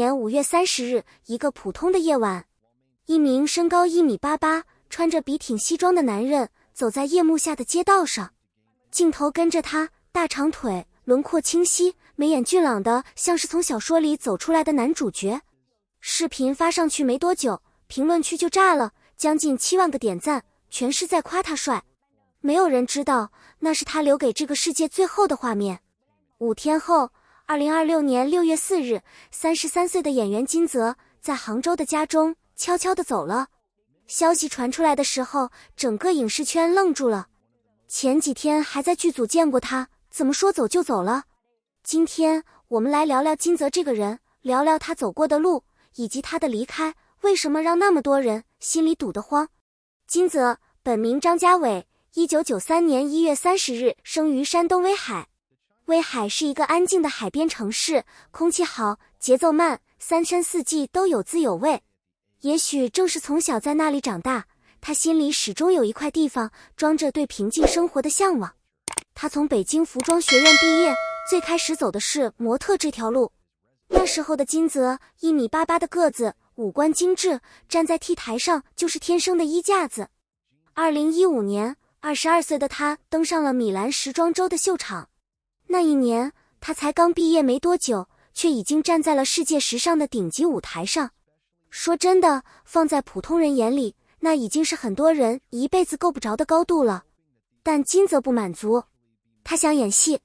年5月30日，一个普通的夜晚，一名身高1.88米、穿着笔挺西装的男人走在夜幕下的街道上，镜头跟着他，大长腿，轮廓清晰，眉眼俊朗的像是从小说里走出来的男主角。视频发上去没多久，评论区就炸了，将近7万个点赞，全是在夸他帅。没有人知道那是他留给这个世界最后的画面。5天后，2026年6月4日，33岁的演员金泽在杭州的家中悄悄地走了。消息传出来的时候，整个影视圈愣住了。前几天还在剧组见过他，怎么说走就走了？今天我们来聊聊金泽这个人，聊聊他走过的路，以及他的离开为什么让那么多人心里堵得慌。金泽本名张家伟，1993年1月30日生于山东威海。威海是一个安静的海边城市，空气好，节奏慢，三山四季都有滋有味。也许正是从小在那里长大，他心里始终有一块地方装着对平静生活的向往。他从北京服装学院毕业，最开始走的是模特这条路。那时候的金泽1.88米的个子，五官精致，站在 T 台上就是天生的衣架子。2015年，22岁的他登上了米兰时装周的秀场。那一年，他才刚毕业没多久，却已经站在了世界时尚的顶级舞台上。说真的，放在普通人眼里，那已经是很多人一辈子够不着的高度了。但金泽不满足，他想演戏。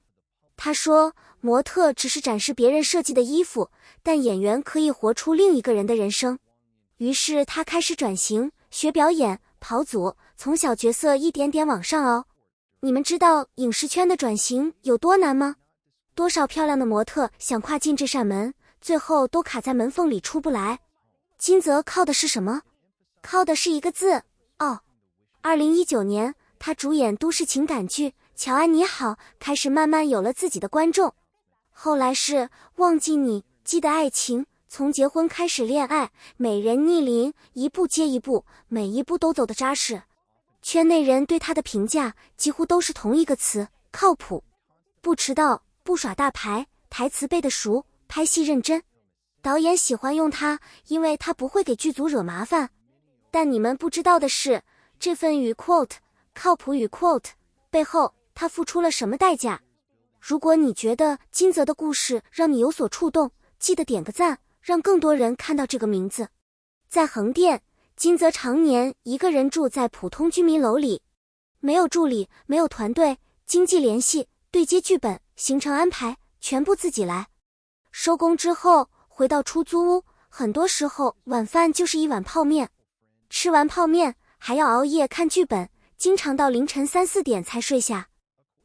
他说，模特只是展示别人设计的衣服，但演员可以活出另一个人的人生。于是他开始转型，学表演，跑组，从小角色一点点往上熬。你们知道影视圈的转型有多难吗？多少漂亮的模特想跨进这扇门，最后都卡在门缝里出不来。金泽靠的是什么？靠的是一个字，傲。2019年，他主演都市情感剧《乔安你好》，开始慢慢有了自己的观众。后来是《忘记你》，记得爱情，从结婚开始恋爱，美人逆鳞，一步接一步，每一步都走得扎实。圈内人对他的评价几乎都是同一个词，靠谱。不迟到，不耍大牌，台词背得熟，拍戏认真。导演喜欢用他，因为他不会给剧组惹麻烦。但你们不知道的是，这份与 quote 靠谱与 quote 背后他付出了什么代价。如果你觉得金泽的故事让你有所触动，记得点个赞，让更多人看到这个名字。在横店，金泽常年一个人住在普通居民楼里，没有助理，没有团队，经纪联系，对接剧本，行程安排，全部自己来。收工之后回到出租屋，很多时候晚饭就是一碗泡面，吃完泡面还要熬夜看剧本，经常到凌晨3、4点才睡下。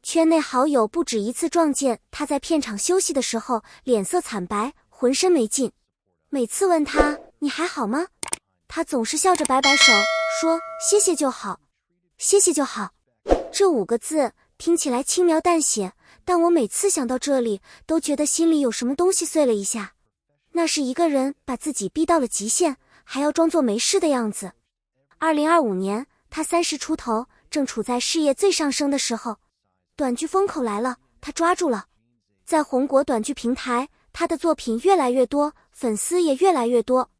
圈内好友不止一次撞见他在片场休息的时候脸色惨白，浑身没劲。每次问他你还好吗，他总是笑着摆摆手，说谢谢就好，谢谢就好。这5个字听起来轻描淡写，但我每次想到这里，都觉得心里有什么东西碎了一下。那是一个人把自己逼到了极限，还要装作没事的样子。2025年，他30出头，正处在事业最上升的时候。短剧风口来了，他抓住了。在红果短剧平台，他的作品越来越多，粉丝也越来越多。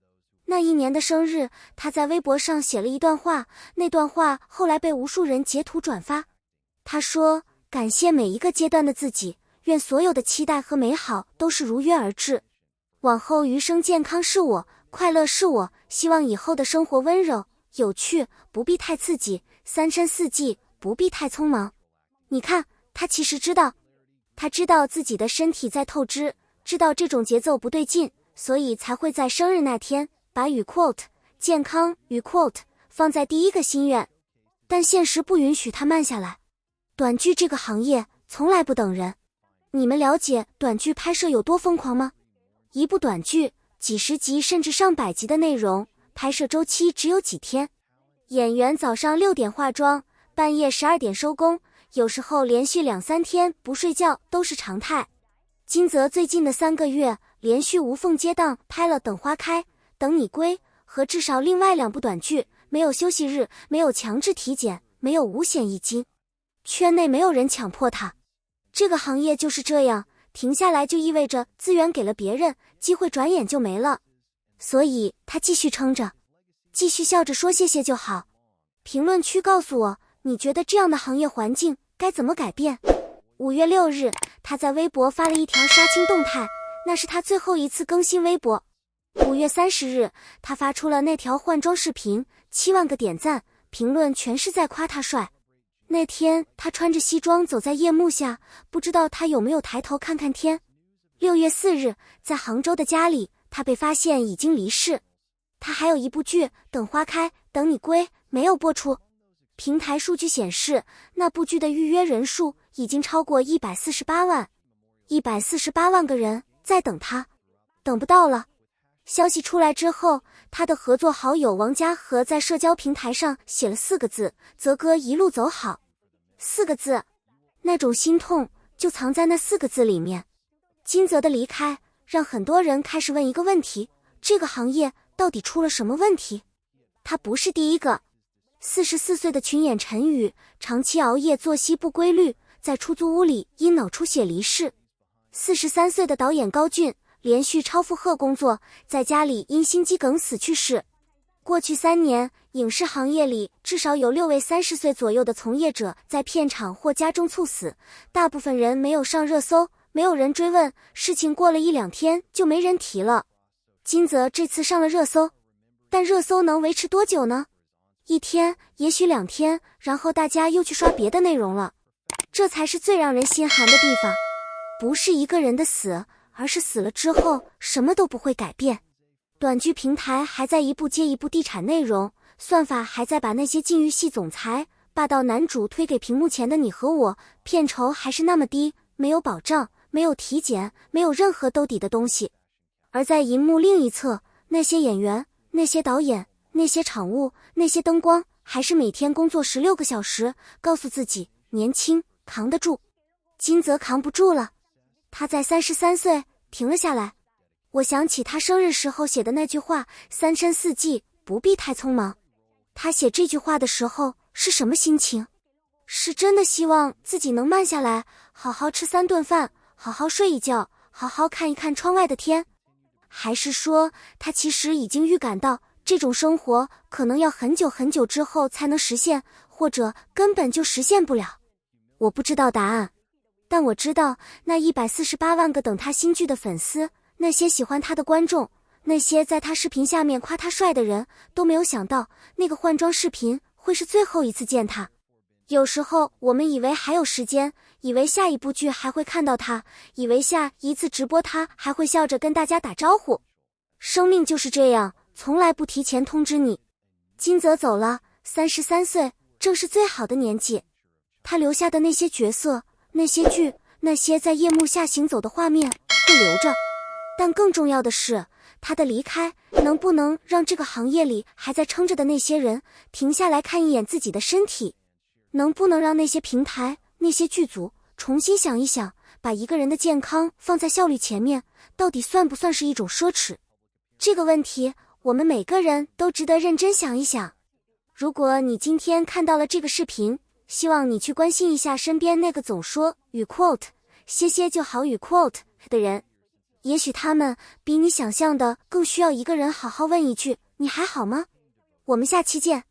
那一年的生日，他在微博上写了一段话，那段话后来被无数人截图转发。他说，感谢每一个阶段的自己，愿所有的期待和美好都是如约而至。往后余生健康是我，快乐是我，希望以后的生活温柔有趣，不必太刺激，三山四季不必太匆忙。你看，他其实知道，他知道自己的身体在透支，知道这种节奏不对劲，所以才会在生日那天把与 quote 健康与 quote 放在第一个心愿。但现实不允许他慢下来。短剧这个行业从来不等人。你们了解短剧拍摄有多疯狂吗？一部短剧几十集甚至上百集的内容，拍摄周期只有几天。演员早上6点化妆，半夜12点收工，有时候连续2、3天不睡觉都是常态。金泽最近的3个月连续无缝接档拍了《等花开》《等你归》和至少另外2部短剧，没有休息日，没有强制体检，没有五险一金。圈内没有人强迫他，这个行业就是这样，停下来就意味着资源给了别人，机会转眼就没了。所以他继续撑着，继续笑着说谢谢就好。评论区告诉我，你觉得这样的行业环境该怎么改变？5月6日，他在微博发了一条杀青动态，那是他最后一次更新微博。5月30日，他发出了那条换装视频，7万个点赞，评论全是在夸他帅。那天他穿着西装走在夜幕下，不知道他有没有抬头看看天。6月4日，在杭州的家里，他被发现已经离世。他还有一部剧《等花开等你归》没有播出。平台数据显示，那部剧的预约人数已经超过148万，148万个人在等他，等不到了。消息出来之后，他的合作好友王嘉禾在社交平台上写了4个字：泽哥一路走好。4个字，那种心痛就藏在那4个字里面。金泽的离开让很多人开始问一个问题，这个行业到底出了什么问题？他不是第一个。44岁的群演陈宇长期熬夜，作息不规律，在出租屋里因脑出血离世。43岁的导演高俊连续超负荷工作，在家里因心肌梗死去世。过去3年，影视行业里至少有6位30岁左右的从业者在片场或家中猝死，大部分人没有上热搜，没有人追问，事情过了1-2天就没人提了。金泽这次上了热搜，但热搜能维持多久呢？1天，也许2天，然后大家又去刷别的内容了。这才是最让人心寒的地方，不是一个人的死，而是死了之后什么都不会改变。短剧平台还在一步接一步地产内容，算法还在把那些禁欲系总裁、霸道男主推给屏幕前的你和我，片酬还是那么低，没有保障，没有体检，没有任何兜底的东西。而在银幕另一侧，那些演员，那些导演，那些场务，那些灯光，还是每天工作16个小时，告诉自己年轻，扛得住。金泽扛不住了，他在33岁停了下来。我想起他生日时候写的那句话：3餐4季，不必太匆忙。他写这句话的时候是什么心情？是真的希望自己能慢下来，好好吃3顿饭，好好睡一觉，好好看一看窗外的天？还是说他其实已经预感到这种生活可能要很久很久之后才能实现，或者根本就实现不了？我不知道答案，但我知道那148万个等他新剧的粉丝，那些喜欢他的观众，那些在他视频下面夸他帅的人，都没有想到那个换装视频会是最后一次见他。有时候我们以为还有时间，以为下一部剧还会看到他，以为下一次直播他还会笑着跟大家打招呼。生命就是这样，从来不提前通知你。金泽走了，33岁，正是最好的年纪。他留下的那些角色，那些剧，那些在夜幕下行走的画面会留着。但更重要的是，他的离开能不能让这个行业里还在撑着的那些人停下来看一眼自己的身体？能不能让那些平台、那些剧组重新想一想，把一个人的健康放在效率前面，到底算不算是一种奢侈？这个问题，我们每个人都值得认真想一想。如果你今天看到了这个视频，希望你去关心一下身边那个总说与 quote 歇歇就好与 quote 的人，也许他们比你想象的更需要一个人好好问一句，你还好吗？我们下期见。